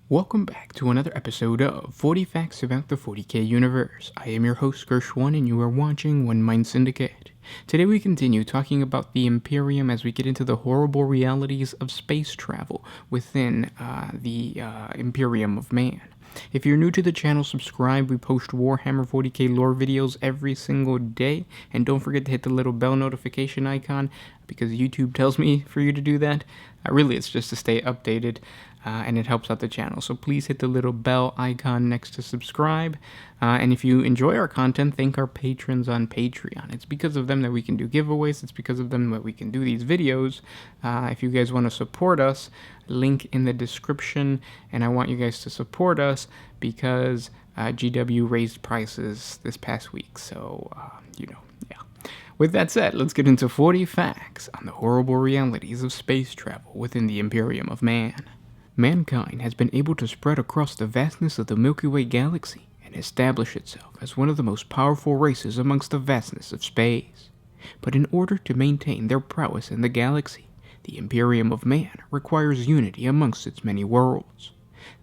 Welcome back to another episode of 40 Facts About the 40K Universe. I am your host, Gershwan, and you are watching OneMindSyndicate. Today we continue talking about the Imperium as we get into the horrible realities of space travel within the Imperium of Man. If you're new to the channel, subscribe. We post Warhammer 40K lore videos every single day. And don't forget to hit the little bell notification icon because YouTube tells me for you to do that. Really, it's just to stay updated. And it helps out the channel. So please hit the little bell icon next to subscribe. And if you enjoy our content, thank our patrons on Patreon. It's because of them that we can do giveaways. It's because of them that we can do these videos. If you guys want to support us, link in the description. And I want you guys to support us because GW raised prices this past week. So, yeah. With that said, let's get into 40 facts on the horrible realities of space travel within the Imperium of Man. Mankind has been able to spread across the vastness of the Milky Way galaxy and establish itself as one of the most powerful races amongst the vastness of space. But in order to maintain their prowess in the galaxy, the Imperium of Man requires unity amongst its many worlds.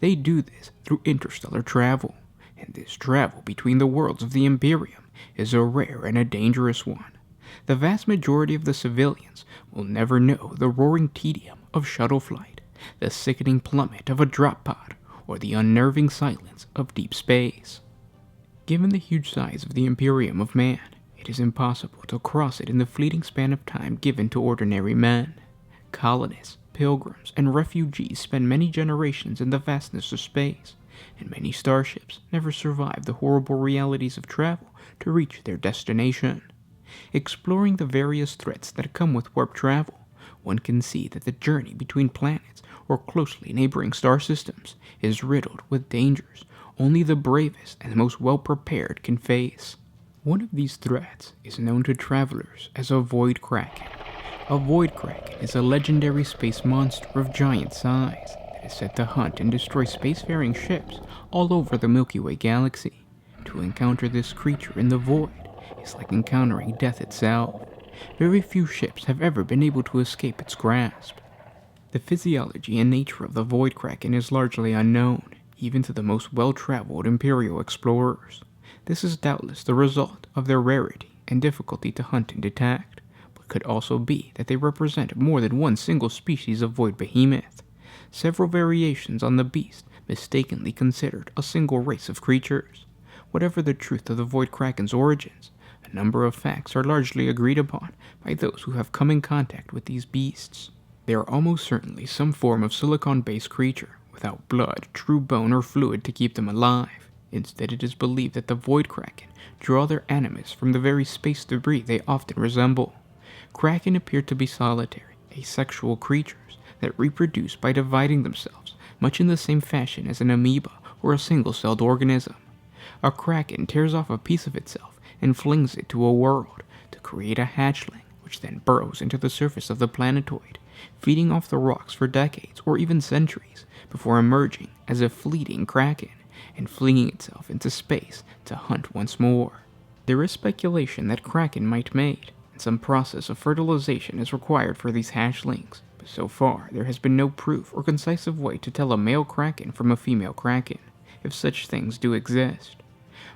They do this through interstellar travel, and this travel between the worlds of the Imperium is a rare and a dangerous one. The vast majority of the civilians will never know the roaring tedium of shuttle flight, the sickening plummet of a drop pod, or the unnerving silence of deep space. Given the huge size of the Imperium of Man, it is impossible to cross it in the fleeting span of time given to ordinary men. Colonists, pilgrims, and refugees spend many generations in the vastness of space, and many starships never survive the horrible realities of travel to reach their destination. Exploring the various threats that come with warp travel, one can see that the journey between planets or closely neighboring star systems is riddled with dangers only the bravest and most well-prepared can face. One of these threats is known to travelers as a Void Kraken. A Void Kraken is a legendary space monster of giant size that is said to hunt and destroy spacefaring ships all over the Milky Way galaxy. To encounter this creature in the void is like encountering death itself. Very few ships have ever been able to escape its grasp. The physiology and nature of the Void Kraken is largely unknown, even to the most well-traveled Imperial explorers. This is doubtless the result of their rarity and difficulty to hunt and detect, but could also be that they represent more than one single species of void behemoth. Several variations on the beast mistakenly considered a single race of creatures. Whatever the truth of the Void Kraken's origins, a number of facts are largely agreed upon by those who have come in contact with these beasts. They are almost certainly some form of silicon-based creature, without blood, true bone, or fluid to keep them alive. Instead, it is believed that the Void Kraken draw their animus from the very space debris they often resemble. Kraken appear to be solitary, asexual creatures that reproduce by dividing themselves, much in the same fashion as an amoeba or a single-celled organism. A Kraken tears off a piece of itself and flings it to a world to create a hatchling, which then burrows into the surface of the planetoid, feeding off the rocks for decades or even centuries before emerging as a fleeting Kraken and flinging itself into space to hunt once more. There is speculation that Kraken might mate, and some process of fertilization is required for these hatchlings, but so far there has been no proof or concise way to tell a male Kraken from a female Kraken, if such things do exist.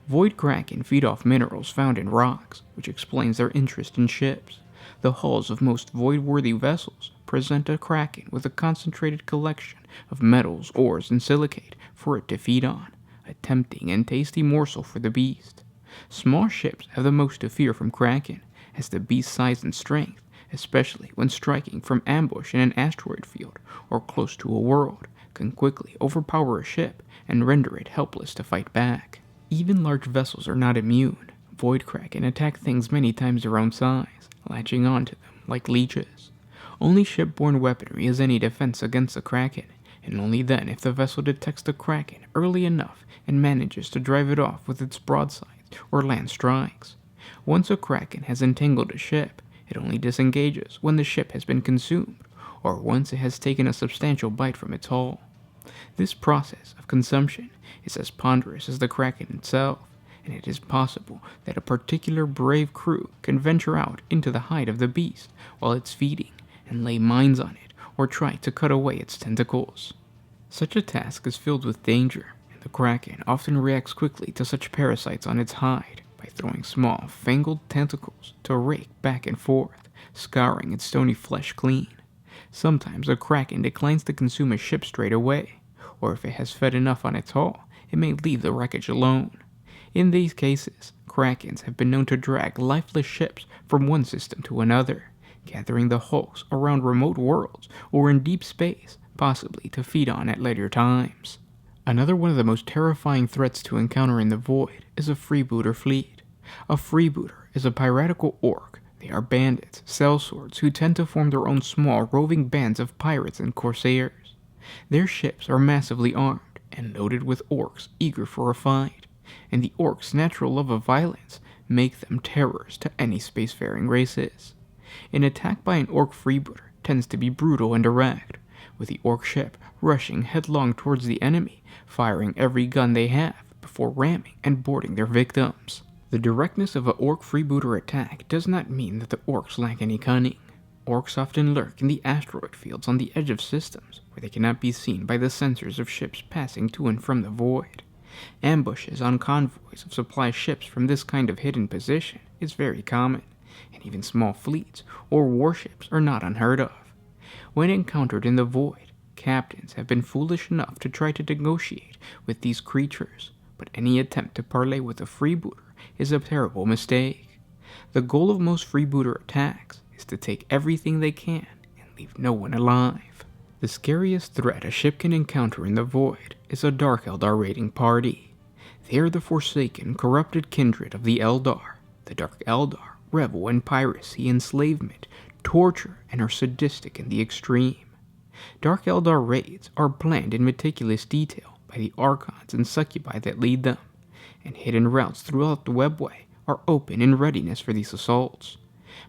Void Kraken feed off minerals found in rocks, which explains their interest in ships. The hulls of most void-worthy vessels present a Kraken with a concentrated collection of metals, ores, and silicate for it to feed on, a tempting and tasty morsel for the beast. Small ships have the most to fear from Kraken, as the beast's size and strength, especially when striking from ambush in an asteroid field or close to a world, can quickly overpower a ship and render it helpless to fight back. Even large vessels are not immune. Void Kraken attack things many times their own size, latching onto them like leeches. Only shipborne weaponry is any defense against the Kraken, and only then if the vessel detects the Kraken early enough and manages to drive it off with its broadsides or land strikes. Once a Kraken has entangled a ship, it only disengages when the ship has been consumed, or once it has taken a substantial bite from its hull. This process of consumption is as ponderous as the Kraken itself, and it is possible that a particular brave crew can venture out into the hide of the beast while it's feeding and lay mines on it or try to cut away its tentacles. Such a task is filled with danger, and the Kraken often reacts quickly to such parasites on its hide by throwing small, fangled tentacles to rake back and forth, scouring its stony flesh clean. Sometimes a Kraken declines to consume a ship straight away, or if it has fed enough on its haul, it may leave the wreckage alone. In these cases, Krakens have been known to drag lifeless ships from one system to another, gathering the hulks around remote worlds or in deep space, possibly to feed on at later times. Another one of the most terrifying threats to encounter in the void is a Freebooter Fleet. A Freebooter is a piratical orc. They are bandits, sellswords who tend to form their own small roving bands of pirates and corsairs. Their ships are massively armed and loaded with orcs eager for a fight, and the orcs' natural love of violence make them terrors to any spacefaring races. An attack by an orc freebooter tends to be brutal and direct, with the orc ship rushing headlong towards the enemy, firing every gun they have before ramming and boarding their victims. The directness of an orc freebooter attack does not mean that the orcs lack any cunning. Orcs often lurk in the asteroid fields on the edge of systems, where they cannot be seen by the sensors of ships passing to and from the void. Ambushes on convoys of supply ships from this kind of hidden position is very common, and even small fleets or warships are not unheard of. When encountered in the void, captains have been foolish enough to try to negotiate with these creatures, but any attempt to parley with a freebooter is a terrible mistake. The goal of most freebooter attacks is to take everything they can and leave no one alive. The scariest threat a ship can encounter in the void is a Dark Eldar raiding party. They are the forsaken, corrupted kindred of the Eldar. The Dark Eldar revel in piracy, enslavement, torture, and are sadistic in the extreme. Dark Eldar raids are planned in meticulous detail by the Archons and Succubi that lead them, and hidden routes throughout the webway are open in readiness for these assaults.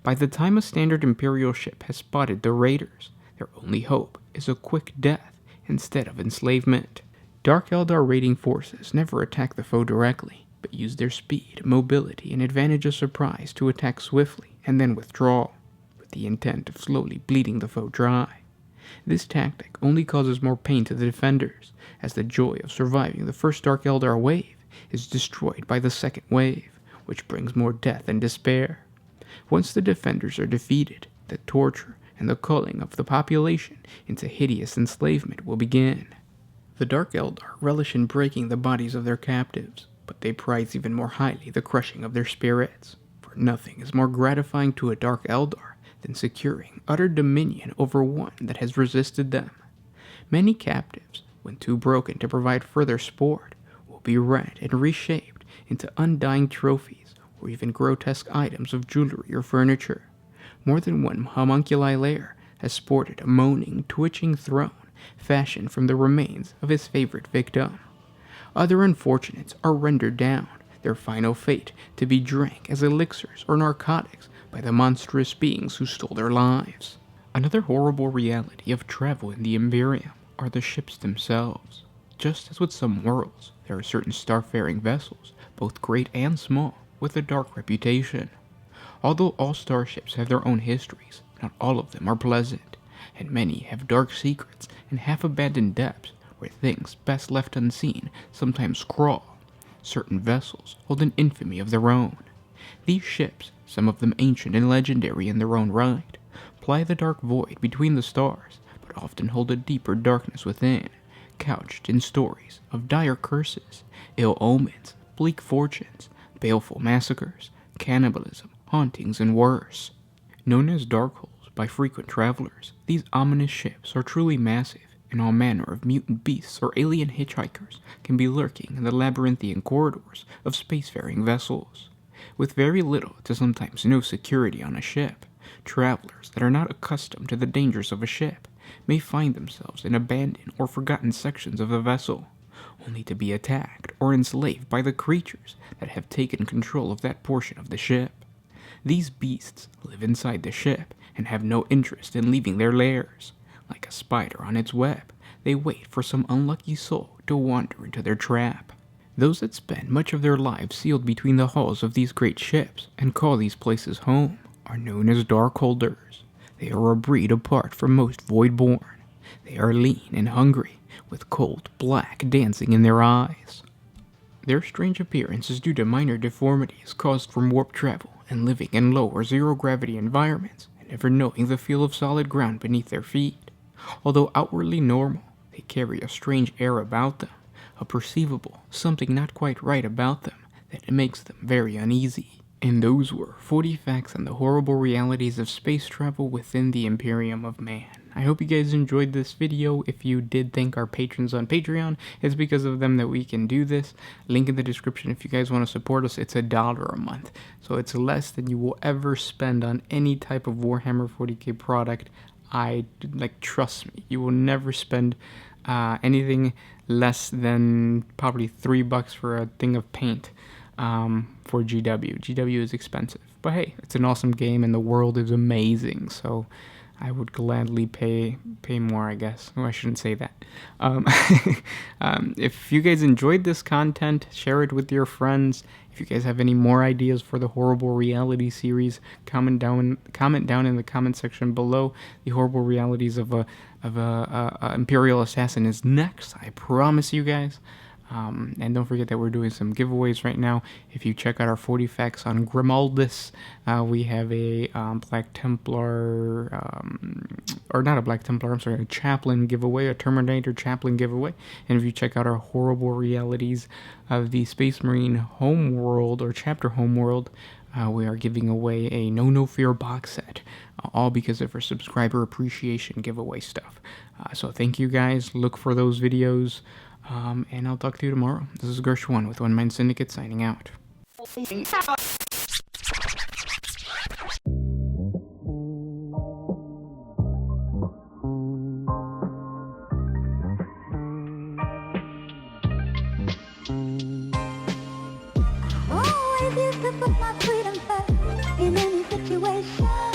By the time a standard Imperial ship has spotted the raiders, their only hope is a quick death instead of enslavement. Dark Eldar raiding forces never attack the foe directly, but use their speed, mobility, and advantage of surprise to attack swiftly and then withdraw, with the intent of slowly bleeding the foe dry. This tactic only causes more pain to the defenders, as the joy of surviving the first Dark Eldar wave is destroyed by the second wave, which brings more death and despair. Once the defenders are defeated, the torture and the culling of the population into hideous enslavement will begin. The Dark Eldar relish in breaking the bodies of their captives, but they prize even more highly the crushing of their spirits, for nothing is more gratifying to a Dark Eldar than securing utter dominion over one that has resisted them. Many captives, when too broken to provide further sport, will be rent and reshaped into undying trophies or even grotesque items of jewelry or furniture. More than one homunculi lair has sported a moaning, twitching throne fashioned from the remains of his favorite victim. Other unfortunates are rendered down, their final fate to be drank as elixirs or narcotics by the monstrous beings who stole their lives. Another horrible reality of travel in the Imperium are the ships themselves. Just as with some worlds, there are certain starfaring vessels, both great and small, with a dark reputation. Although all starships have their own histories, not all of them are pleasant, and many have dark secrets and half-abandoned depths where things best left unseen sometimes crawl. Certain vessels hold an infamy of their own. These ships, some of them ancient and legendary in their own right, ply the dark void between the stars, but often hold a deeper darkness within, couched in stories of dire curses, ill omens, bleak fortunes, baleful massacres, cannibalism, hauntings, and worse. Known as dark holes by frequent travelers, these ominous ships are truly massive, and all manner of mutant beasts or alien hitchhikers can be lurking in the labyrinthian corridors of spacefaring vessels. With very little to sometimes no security on a ship, travelers that are not accustomed to the dangers of a ship may find themselves in abandoned or forgotten sections of a vessel, only to be attacked or enslaved by the creatures that have taken control of that portion of the ship. These beasts live inside the ship and have no interest in leaving their lairs. Like a spider on its web, they wait for some unlucky soul to wander into their trap. Those that spend much of their lives sealed between the hulls of these great ships and call these places home are known as Darkholders. They are a breed apart from most Voidborn. They are lean and hungry, with cold black dancing in their eyes. Their strange appearance is due to minor deformities caused from warp travel and living in low or zero-gravity environments, and never knowing the feel of solid ground beneath their feet. Although outwardly normal, they carry a strange air about them, a perceivable something not quite right about them that makes them very uneasy. And those were 40 facts on the horrible realities of space travel within the Imperium of Man. I hope you guys enjoyed this video. If you did, thank our patrons on Patreon. It's because of them that we can do this. Link in the description if you guys want to support us. It's $1 a month. So it's less than you will ever spend on any type of Warhammer 40K product. Trust me, you will never spend anything less than probably $3 for a thing of paint. For GW. GW is expensive, but hey, it's an awesome game and the world is amazing, so I would gladly pay more, I guess. Oh, I shouldn't say that. If you guys enjoyed this content, share it with your friends. If you guys have any more ideas for the Horrible Reality series, comment down in the comment section below. The horrible realities of a Imperial assassin is next, I promise you guys. And don't forget that we're doing some giveaways right now. If you check out our 40 facts on Grimaldus, we have a Black Templar, or not a Black Templar, I'm sorry, a Chaplain giveaway, a Terminator Chaplain giveaway. And if you check out our horrible realities of the Space Marine homeworld, or chapter homeworld, we are giving away a No Fear box set, all because of our subscriber appreciation giveaway stuff. So thank you guys, look for those videos. And I'll talk to you tomorrow. This is Gersh1 with OneMindSyndicate signing out. Oh, I used to put my freedom first in any situation.